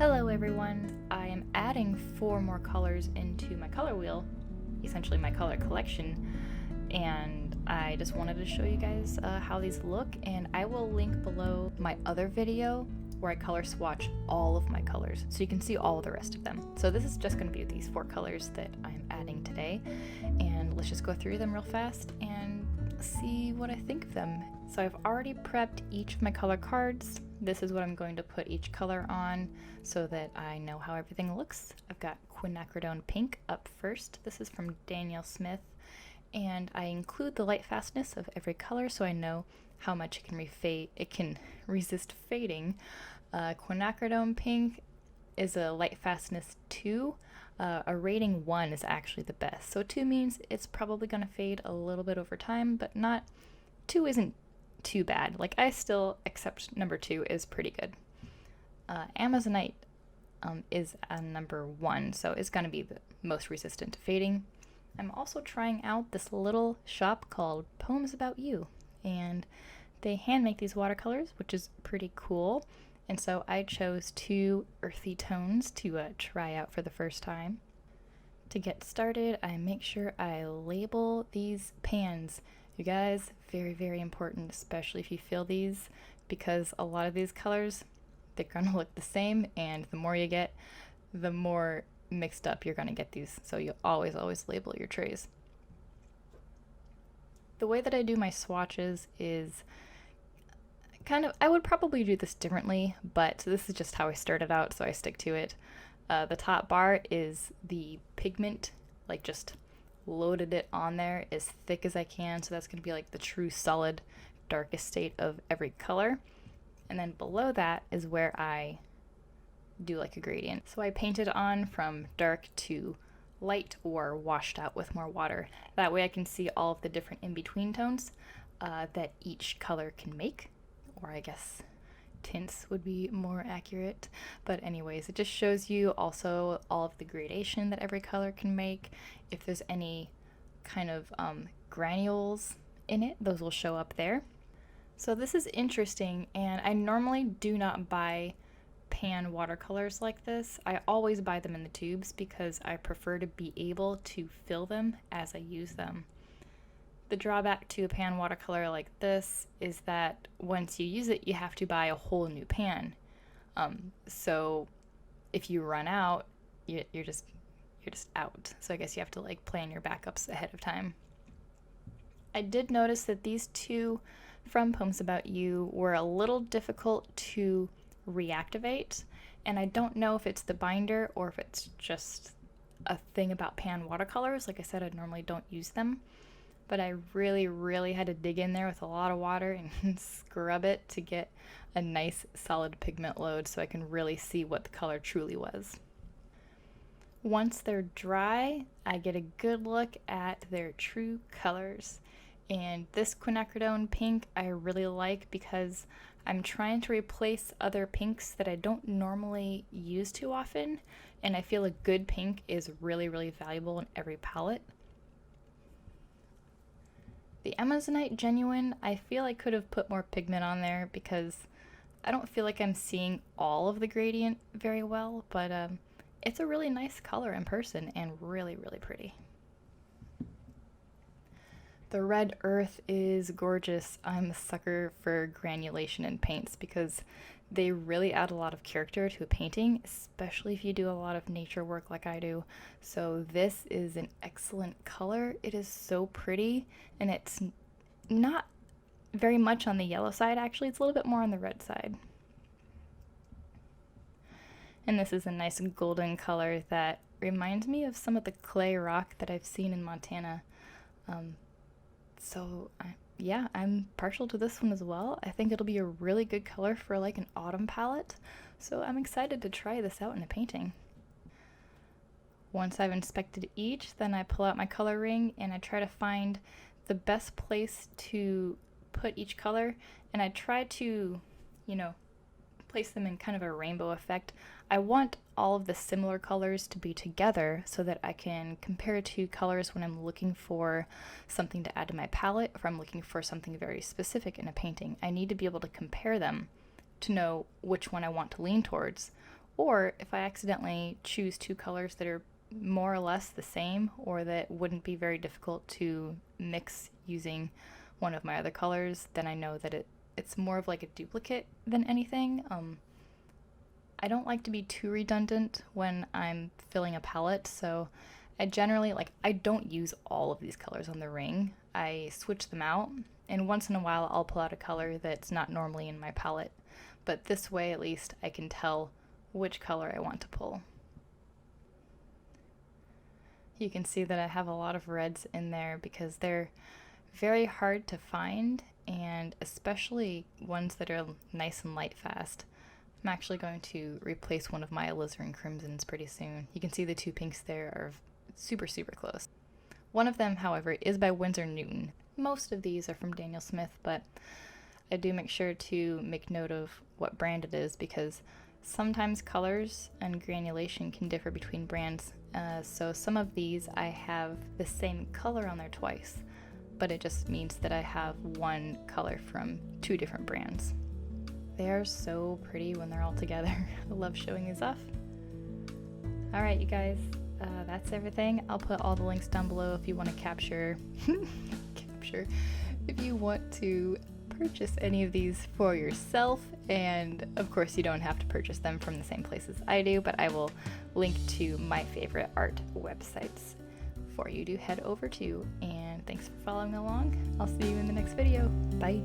Hello everyone! I am adding 4 more colors into my color wheel, essentially my color collection, and I just wanted to show you guys how these look, and I will link below my other video where I color swatch all of my colors so you can see all of the rest of them. So this is just going to be these 4 colors that I'm adding today, and let's just go through them real fast and see what I think of them. So I've already prepped each of my color cards. This is what I'm going to put each color on so that I know how everything looks. I've got quinacridone pink up first. This is from Danielle Smith, and I include the light fastness of every color so I know how much it can resist fading. Quinacridone pink is a light fastness 2. A rating 1 is actually the best. So 2 means it's probably going to fade a little bit over time, but 2 isn't too bad. Like, I still accept number 2 is pretty good. Amazonite is a number 1, so it's going to be the most resistant to fading. I'm also trying out this little shop called Poems About You, and they hand make these watercolors, which is pretty cool. And so I chose 2 earthy tones to try out for the first time. To get started, I make sure I label these pans. You guys, very, very important, especially if you fill these, because a lot of these colors, they're gonna look the same, and the more you get, the more mixed up you're gonna get these. So you always label your trays. The way that I do my swatches is I would probably do this differently, but this is just how I started out, so I stick to it. The top bar is the pigment, like just loaded it on there as thick as I can, so that's going to be like the true solid darkest state of every color. And then below that is where I do like a gradient. So I painted on from dark to light or washed out with more water. That way I can see all of the different in-between tones that each color can make. Or I guess tints would be more accurate. But anyways, it just shows you also all of the gradation that every color can make. If there's any kind of granules in it, those will show up there. So this is interesting, and I normally do not buy pan watercolors like this. I always buy them in the tubes because I prefer to be able to fill them as I use them. The drawback to a pan watercolor like this is that once you use it, you have to buy a whole new pan. So if you run out, you're just out. So I guess you have to like plan your backups ahead of time. I did notice that these 2 from Poems About You were a little difficult to reactivate, and I don't know if it's the binder or if it's just a thing about pan watercolors. Like I said, I normally don't use them. But I really had to dig in there with a lot of water and scrub it to get a nice solid pigment load so I can really see what the color truly was. Once they're dry, I get a good look at their true colors. And this quinacridone pink I really like because I'm trying to replace other pinks that I don't normally use too often, and I feel a good pink is really valuable in every palette. The Amazonite Genuine, I feel I could have put more pigment on there because I don't feel like I'm seeing all of the gradient very well, but it's a really nice color in person and really pretty. The red earth is gorgeous. I'm a sucker for granulation in paints because they really add a lot of character to a painting, especially if you do a lot of nature work like I do. So this is an excellent color. It is so pretty, and it's not very much on the yellow side, actually. It's a little bit more on the red side. And this is a nice golden color that reminds me of some of the clay rock that I've seen in Montana. Yeah, I'm partial to this one as well. I think it'll be a really good color for like an autumn palette, so I'm excited to try this out in a painting. Once I've inspected each, then I pull out my color ring and I try to find the best place to put each color, and I try to, place them in kind of a rainbow effect. I want all of the similar colors to be together so that I can compare 2 colors when I'm looking for something to add to my palette, or if I'm looking for something very specific in a painting. I need to be able to compare them to know which one I want to lean towards, or if I accidentally choose two colors that are more or less the same or that wouldn't be very difficult to mix using one of my other colors, then I know that it's more of like a duplicate than anything. I don't like to be too redundant when I'm filling a palette, so I generally, I don't use all of these colors on the ring. I switch them out, and once in a while I'll pull out a color that's not normally in my palette, but this way at least I can tell which color I want to pull. You can see that I have a lot of reds in there because they're very hard to find, and especially ones that are nice and light fast. I'm actually going to replace one of my alizarin crimsons pretty soon. You can see the two pinks there are super, super close. One of them, however, is by Winsor Newton. Most of these are from Daniel Smith, but I do make sure to make note of what brand it is because sometimes colors and granulation can differ between brands. So some of these I have the same color on there twice, but it just means that I have one color from two different brands. They are so pretty when they're all together. I love showing these off. Alright, you guys, that's everything. I'll put all the links down below if you want to capture, if you want to purchase any of these for yourself, and of course you don't have to purchase them from the same places I do, but I will link to my favorite art websites for you to head over to. And thanks for following along. I'll see you in the next video. Bye.